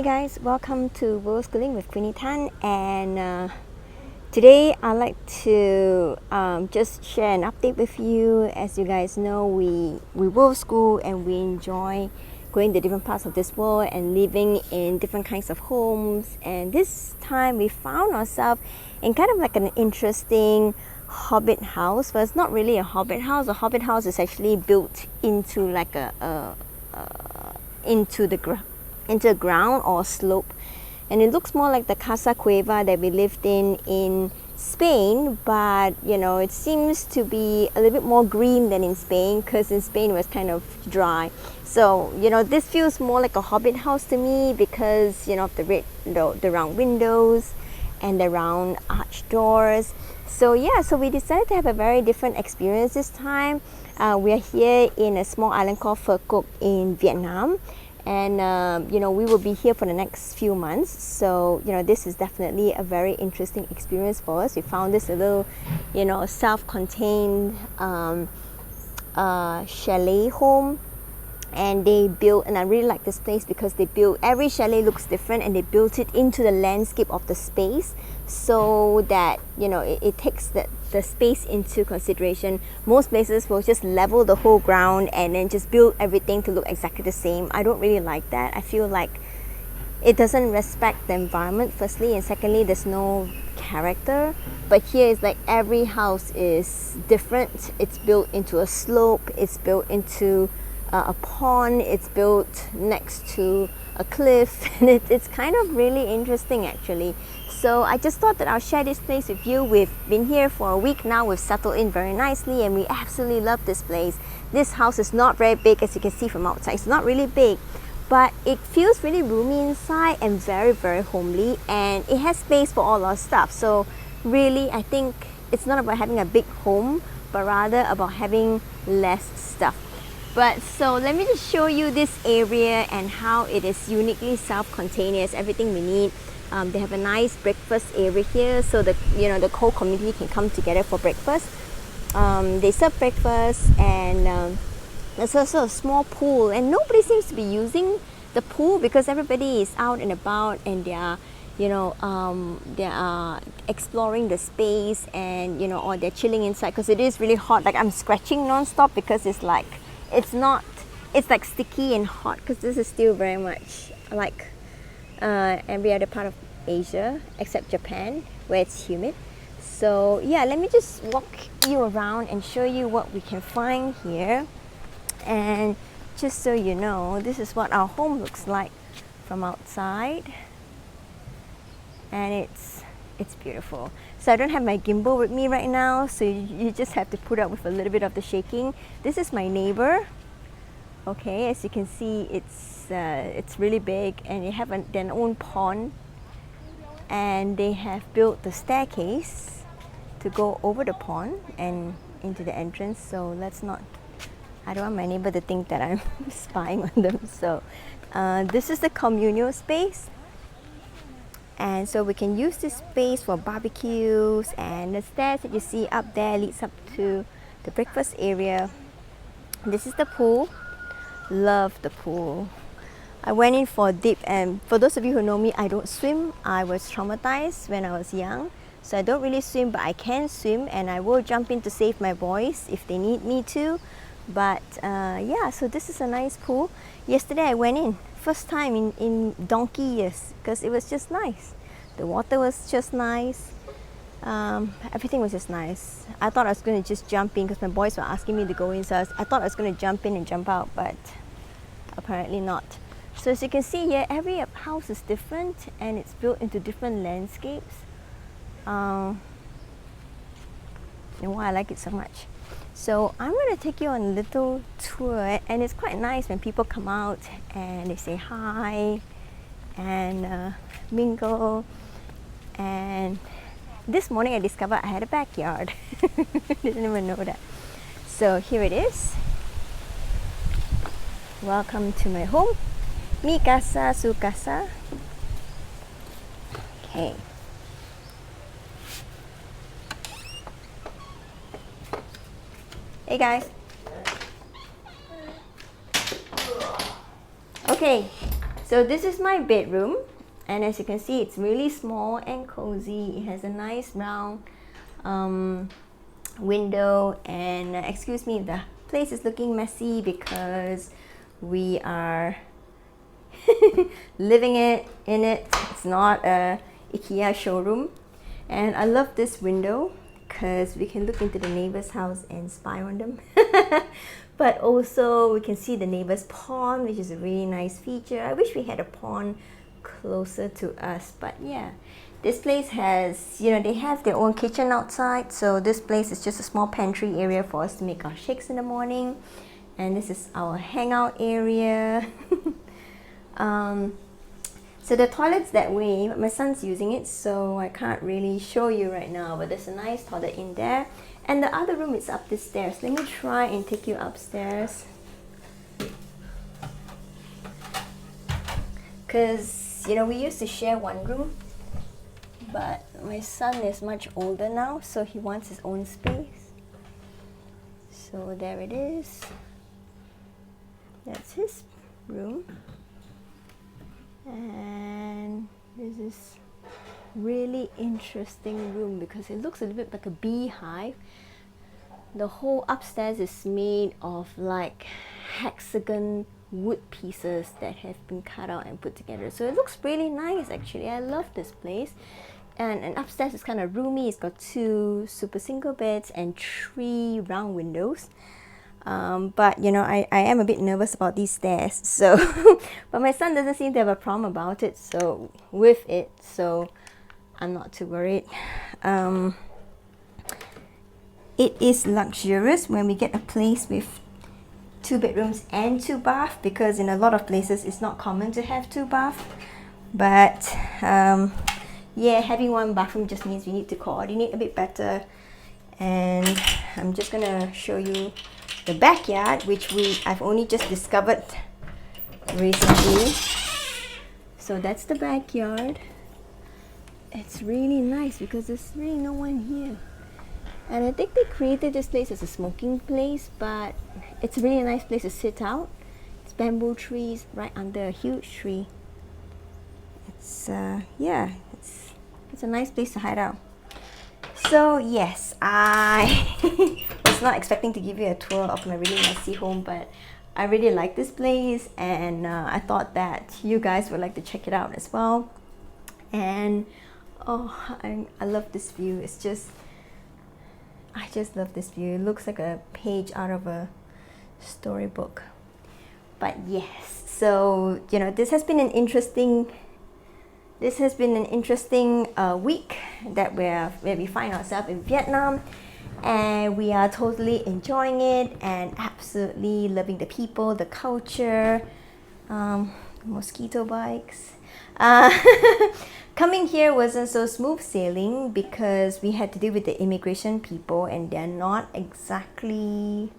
Hey guys, welcome to World Schooling with Queenie Tan, and today I'd like to just share an update with you. As you guys know, we world school and we enjoy going to different parts of this world and living in different kinds of homes, and this time we found ourselves in kind of like an interesting Hobbit house. But it's not really a Hobbit house. A Hobbit house is actually built into like into the ground or slope, and it looks more like the Casa Cueva that we lived in Spain, but you know, it seems to be a little bit more green than in Spain, because in Spain it was kind of dry. So you know, this feels more like a Hobbit house to me because you know, of the round windows and the round arch doors. So yeah, so we decided to have a very different experience this time. We are here in a small island called Pho Quoc in Vietnam, and you know, we will be here for the next few months. So you know, this is definitely a very interesting experience for us. We found this a little, you know, self-contained chalet home, and they built, and I really like this place because they built, every chalet looks different, and they built it into the landscape of the space so that you know, it takes the space into consideration. Most places will just level the whole ground and then just build everything to look exactly the same. I don't really like that. I feel like it doesn't respect the environment, firstly, and secondly, there's no character. But here is like every house is different. It's built into a slope, it's built into a pond, it's built next to a cliff, and it's kind of really interesting actually. So I just thought that I'll share this place with you. We've been here for a week now, we've settled in very nicely, and we absolutely love this place. This house is not very big, as you can see from outside. It's not really big, but it feels really roomy inside and very, very homely, and it has space for all our stuff. So really, I think it's not about having a big home, but rather about having less stuff. But so let me just show you this area and how it is uniquely self-contained. It has everything we need. They have a nice breakfast area here, so that you know, the whole community can come together for breakfast. They serve breakfast, and there's also a small pool, and nobody seems to be using the pool because everybody is out and about, and they are, you know, they are exploring the space, and you know, or they're chilling inside because it is really hot. Like, I'm scratching non-stop because it's like, it's like sticky and hot, because this is still very much like every other part of Asia except Japan, where it's humid. So yeah, let me just walk you around and show you what we can find here. And just so you know, this is what our home looks like from outside, and it's beautiful. So I don't have my gimbal with me right now, so you just have to put up with a little bit of the shaking. This is my neighbor. Okay, as you can see, it's really big, and they have their own pond, and they have built the staircase to go over the pond and into the entrance. So let's not, I don't want my neighbor to think that I'm spying on them. So this is the communal space, and so we can use this space for barbecues, and the stairs that you see up there leads up to the breakfast area. This is the pool. Love the pool. I went in for a dip, and for those of you who know me, I don't swim. I was traumatized when I was young, so I don't really swim, but I can swim, and I will jump in to save my boys if they need me to. But yeah, so this is a nice pool. Yesterday I went in, first time in donkey years, because it was just nice. The water was just nice. Everything was just nice. I thought I was going to just jump in because my boys were asking me to go in, so I thought I was going to jump in and jump out, but apparently not. So as you can see here, every house is different, and it's built into different landscapes. And why I like it so much. So I'm going to take you on a little tour, and it's quite nice when people come out and they say hi and mingle. And this morning I discovered I had a backyard. Didn't even know that. So here it is. Welcome to my home. Mi casa, su casa. Okay. Hey guys. Okay, So this is my bedroom, and as you can see, it's really small and cozy. It has a nice round window, and excuse me if the place is looking messy because we are living in it. It's not a IKEA showroom, and I love this window because we can look into the neighbor's house and spy on them. But also we can see the neighbor's pond, which is a really nice feature. I wish we had a pond closer to us, but yeah, this place has, they have their own kitchen outside, so this place is just a small pantry area for us to make our shakes in the morning. And this is our hangout area. So the toilet's that way, but my son's using it, so I can't really show you right now, but there's a nice toilet in there. And the other room is up the stairs. Let me try and take you upstairs, because we used to share one room, but my son is much older now, so he wants his own space. So there it is. That's his room. And this is really interesting room because it looks a little bit like a beehive. The whole upstairs is made of like hexagon wood pieces that have been cut out and put together, so it looks really nice. Actually, I love this place. And upstairs is kind of roomy. It's got 2 super single beds and 3 round windows. But I am a bit nervous about these stairs, so but my son doesn't seem to have a problem about it, so I'm not too worried. It is luxurious when we get a place with 2 bedrooms and 2 baths, because in a lot of places it's not common to have 2 baths. But yeah, having 1 bathroom just means we need to coordinate a bit better. And I'm just gonna show you the backyard, which I've only just discovered recently. So that's the backyard. It's really nice because there's really no one here, and I think they created this place as a smoking place, but it's a really nice place to sit out. It's bamboo trees right under a huge tree. It's yeah, it's a nice place to hide out. So yes, I was not expecting to give you a tour of my really messy home, but I really like this place, and I thought that you guys would like to check it out as well. And oh, I love this view. I just love this view. It looks like a page out of a storybook. But yes, so this has been an interesting week that where we find ourselves in Vietnam, and we are totally enjoying it and absolutely loving the people, the culture, mosquito bites. Coming here wasn't so smooth sailing because we had to deal with the immigration people, and they're not exactly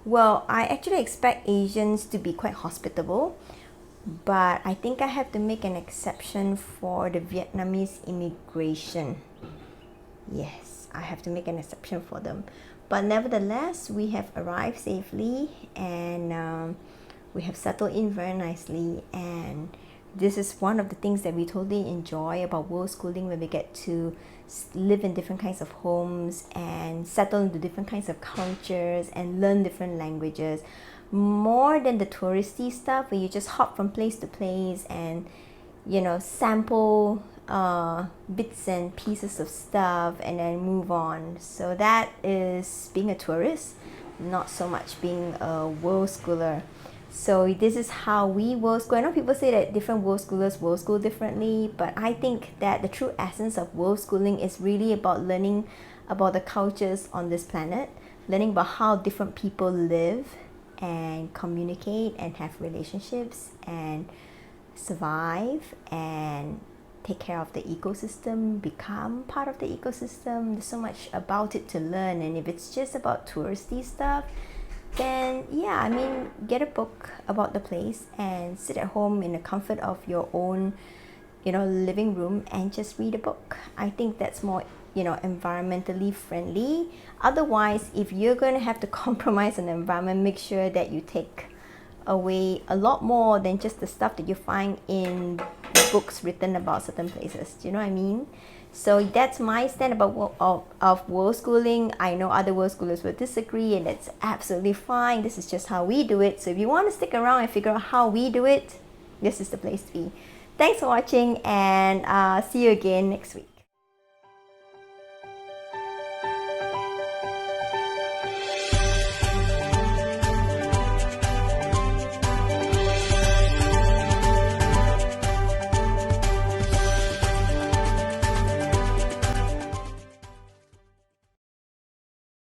well, I actually expect Asians to be quite hospitable, but I think I have to make an exception for the Vietnamese immigration. Yes, I have to make an exception for them. But nevertheless, we have arrived safely, and we have settled in very nicely. And this is one of the things that we totally enjoy about world schooling, when we get to live in different kinds of homes and settle into different kinds of cultures and learn different languages, more than the touristy stuff where you just hop from place to place and sample bits and pieces of stuff and then move on. So that is being a tourist, not so much being a world schooler. So this is how we world school. I know people say that different world schoolers world school differently, but I think that the true essence of world schooling is really about learning about the cultures on this planet, learning about how different people live and communicate and have relationships and survive and take care of the ecosystem, become part of the ecosystem. There's so much about it to learn, and if it's just about touristy stuff, then yeah, I mean, get a book about the place and sit at home in the comfort of your own living room and just read a book. I think that's more environmentally friendly. Otherwise, if you're going to have to compromise on the environment, make sure that you take away a lot more than just the stuff that you find in books written about certain places. Do you know what I mean? So that's my stand about of world schooling. I know other world schoolers will disagree, and that's absolutely fine. This is just how we do it. So if you want to stick around and figure out how we do it, this is the place to be. Thanks for watching, and see you again next week.